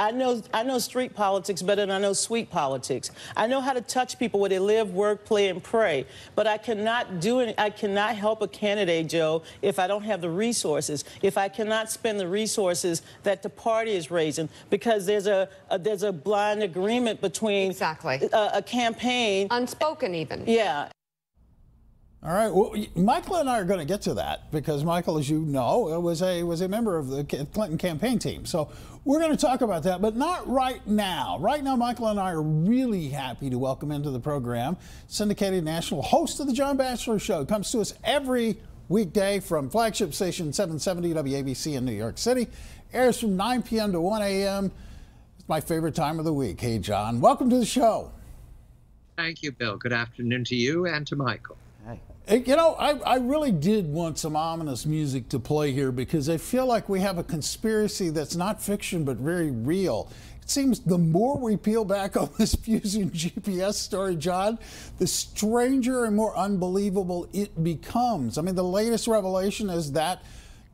I know street politics better than I know sweet politics. I know how to touch people where they live, work, play, and pray. But I cannot do it. I cannot help a candidate, Joe, if I don't have the resources. If I cannot spend the resources that the party is raising, because there's a blind agreement between a campaign, unspoken even. Yeah. All right. Well, Michael and I are going to get to that because Michael, as you know, was a member of the Clinton campaign team. So we're going to talk about that, but not right now. Right now, Michael and I are really happy to welcome into the program syndicated national host of the John Batchelor Show. Comes to us every weekday from flagship station 770 WABC in New York City. Airs from 9 p.m. to 1 a.m. It's my favorite time of the week. Hey, John, welcome to the show. Thank you, Bill. Good afternoon to you and to Michael. You know, I really did want some ominous music to play here because I feel like we have a conspiracy that's not fiction but very real. It seems the more we peel back on this Fusion GPS story, John, the stranger and more unbelievable it becomes. I mean, the latest revelation is that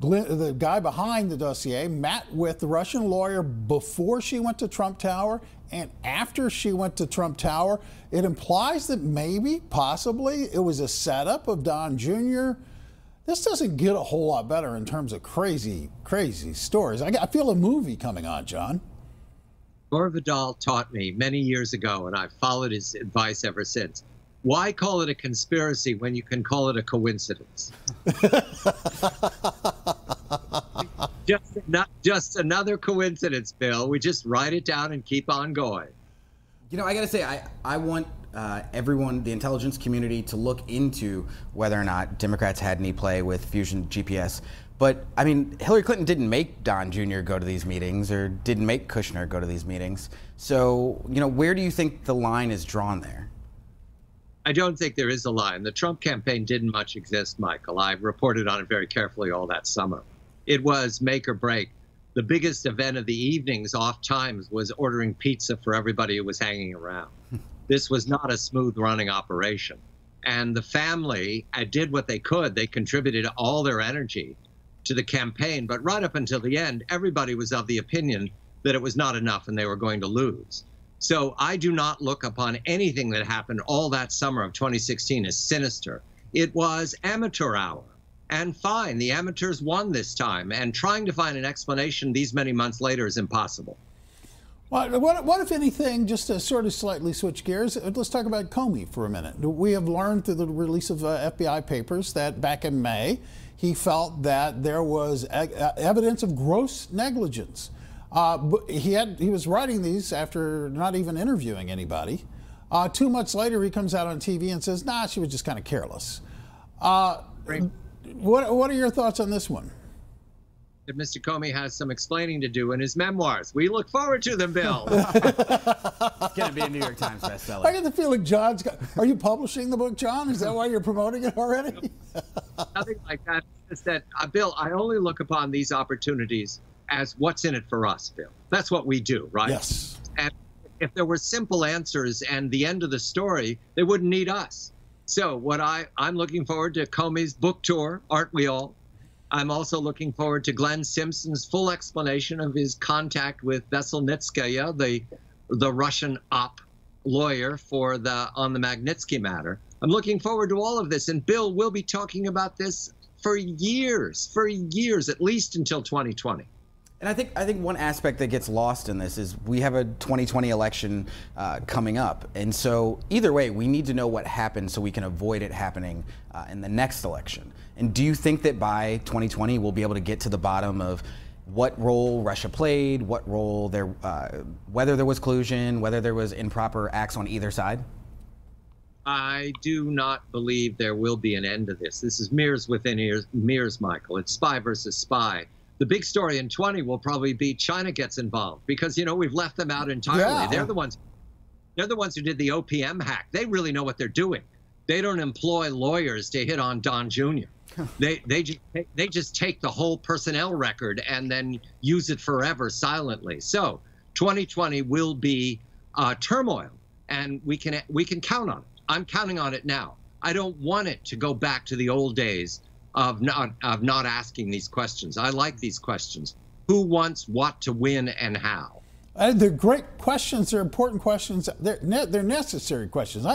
the guy behind the dossier met with the Russian lawyer before she went to Trump Tower and after she went to Trump Tower. It implies that maybe, possibly, it was a setup of Don Jr. This doesn't get a whole lot better in terms of crazy, crazy stories. I feel a movie coming on, John. Gore Vidal taught me many years ago, and I've followed his advice ever since. Why call it a conspiracy when you can call it a coincidence? Just another coincidence, Bill. We just write it down and keep on going. You know, I got to say, I want everyone, the intelligence community, to look into whether or not Democrats had any play with Fusion GPS. But, I mean, Hillary Clinton didn't make Don Jr. go to these meetings or didn't make Kushner go to these meetings. So, you know, where do you think the line is drawn there? I don't think there is a line. The Trump campaign didn't much exist, Michael. I reported on it very carefully all that summer. It was make or break. The biggest event of the evenings, oft times, was ordering pizza for everybody who was hanging around. This was not a smooth running operation. And the family did what they could. They contributed all their energy to the campaign. But right up until the end, everybody was of the opinion that it was not enough and they were going to lose. So I do not look upon anything that happened all that summer of 2016 as sinister. It was amateur hour. And fine, the amateurs won this time. And trying to find an explanation these many months later is impossible. Well, what, if anything, just to sort of slightly switch gears, let's talk about Comey for a minute. We have learned through the release of FBI papers that back in May, he felt that there was evidence of gross negligence. He was writing these after not even interviewing anybody. 2 months later, he comes out on TV and says, nah, she was just kind of careless. What are your thoughts on this one? That Mr. Comey has some explaining to do in his memoirs. We look forward to them, Bill. It's going to be a New York Times bestseller. I get the feeling John's got... Are you publishing the book, John? Is that why you're promoting it already? Nothing like that. It's that, Bill, I only look upon these opportunities as what's in it for us, Bill. That's what we do, right? Yes. And if there were simple answers and the end of the story, they wouldn't need us. So what I'm looking forward to Comey's book tour, aren't we all? I'm also looking forward to Glenn Simpson's full explanation of his contact with Veselnitskaya, the Russian op lawyer on the Magnitsky matter. I'm looking forward to all of this. And Bill, we'll be talking about this for years, at least until 2020. And I think one aspect that gets lost in this is we have a 2020 election coming up. And so either way, we need to know what happened so we can avoid it happening in the next election. And do you think that by 2020 we'll be able to get to the bottom of what role Russia played, what role whether there was collusion, whether there was improper acts on either side? I do not believe there will be an end to this. This is mirrors within mirrors, Michael. It's spy versus spy. The big story in 20 will probably be China gets involved because, you know, we've left them out entirely. Yeah. They're the ones who did the OPM hack. They really know what they're doing. They don't employ lawyers to hit on Don Jr. They just take the whole personnel record and then use it forever silently. So 2020 will be turmoil, and we can count on it. I'm counting on it now. I don't want it to go back to the old days of not asking these questions. I like these questions. Who wants what to win and how? They're great questions. They're important questions. They're necessary questions.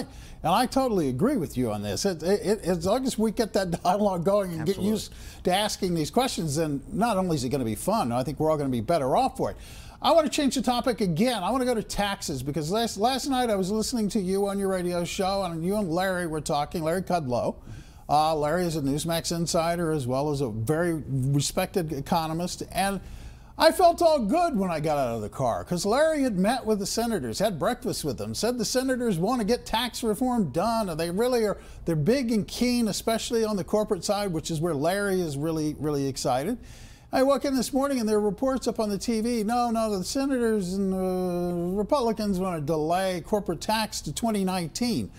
I totally agree with you on this. As long as we get that dialogue going and get used to asking these questions, then not only is it going to be fun, I think we're all going to be better off for it. I want to change the topic again. I want to go to taxes, because last night I was listening to you on your radio show, and you and Larry were talking, Larry Kudlow. Larry is a Newsmax insider as well as a very respected economist. And I felt all good when I got out of the car, because Larry had met with the senators, had breakfast with them, said the senators want to get tax reform done, and they're big and keen, especially on the corporate side, which is where Larry is really, really excited. I woke in this morning and there are reports up on the TV, no, the senators and the Republicans want to delay corporate tax to 2019.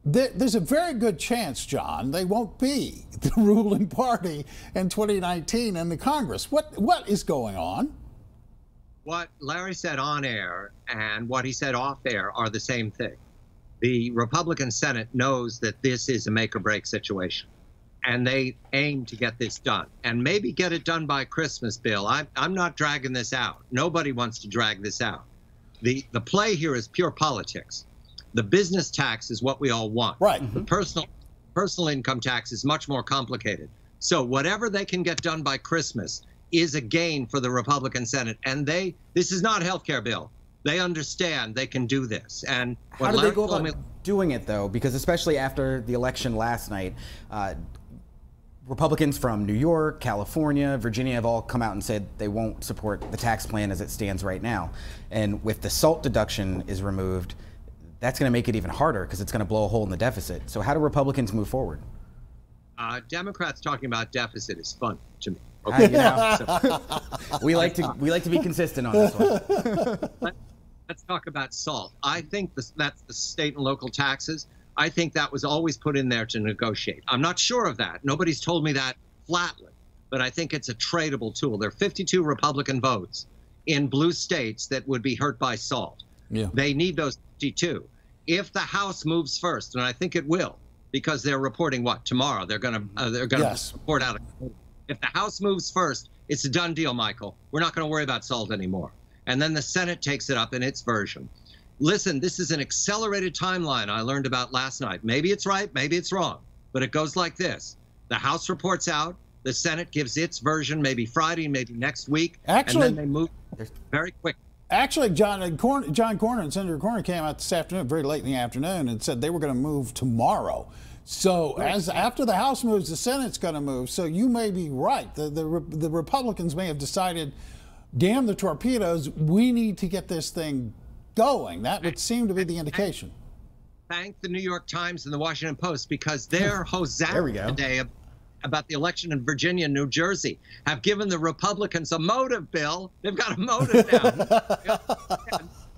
There's a very good chance, John, they won't be the ruling party in 2019 in the Congress. What is going on? What Larry said on air and what he said off air are the same thing. The Republican Senate knows that this is a make or break situation, and they aim to get this done and maybe get it done by Christmas, Bill. I'm not dragging this out. Nobody wants to drag this out. The play here is pure politics. The business tax is what we all want. Right. The personal income tax is much more complicated. So whatever they can get done by Christmas is a gain for the Republican Senate. And this is not a health care bill. They understand they can do this. And how do they go about doing it, though? Because especially after the election last night, Republicans from New York, California, Virginia have all come out and said they won't support the tax plan as it stands right now. And with the SALT deduction is removed, that's going to make it even harder because it's going to blow a hole in the deficit. So how do Republicans move forward? Democrats talking about deficit is fun to me. Okay? We like to be consistent on this one. Let's talk about SALT. I think that's the state and local taxes. I think that was always put in there to negotiate. I'm not sure of that. Nobody's told me that flatly, but I think it's a tradable tool. There are 52 Republican votes in blue states that would be hurt by SALT. Yeah. They need those 52. If the House moves first, and I think it will, because they're reporting tomorrow. They're going to report out. If the House moves first, it's a done deal, Michael. We're not going to worry about SALT anymore. And then the Senate takes it up in its version. Listen, this is an accelerated timeline I learned about last night. Maybe it's right, maybe it's wrong, but it goes like this. The House reports out, the Senate gives its version maybe Friday, maybe next week, and then they move very quick. Actually, John Cornyn and Senator Cornyn came out this afternoon, very late in the afternoon, and said they were going to move tomorrow. So after the House moves, the Senate's going to move. So you may be right. The Republicans may have decided, damn the torpedoes, we need to get this thing going. That would seem to be the indication. Thank the New York Times and the Washington Post, because their hosanna today about the election in Virginia and New Jersey have given the Republicans a motive, Bill. They've got a motive now.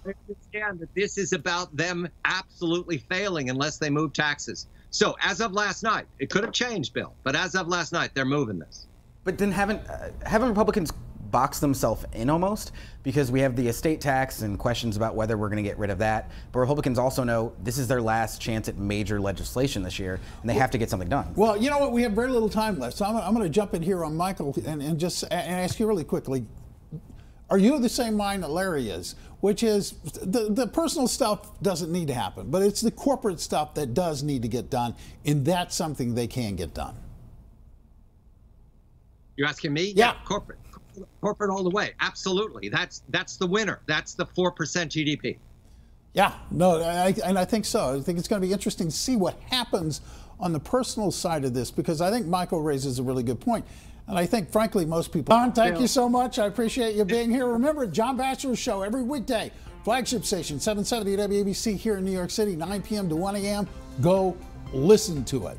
They understand that this is about them absolutely failing unless they move taxes. So as of last night, it could have changed, Bill, but as of last night, they're moving this. But then haven't Republicans boxed themselves in almost? Because we have the estate tax and questions about whether we're going to get rid of that. But Republicans also know this is their last chance at major legislation this year, and they have to get something done. Well, you know what? We have very little time left, so I'm going to jump in here on Michael and just ask you really quickly. Are you of the same mind that Larry is, which is the personal stuff doesn't need to happen, but it's the corporate stuff that does need to get done, and that's something they can get done? You're asking me? Yeah. Corporate all the way. Absolutely. That's the winner. That's the 4% GDP. Yeah, no, I think so. I think it's going to be interesting to see what happens on the personal side of this, because I think Michael raises a really good point. And I think, frankly, most people. John, thank you so much. I appreciate you being here. Remember, John Batchelor's show every weekday, flagship station, 770 WABC here in New York City, 9 p.m. to 1 a.m. Go listen to it.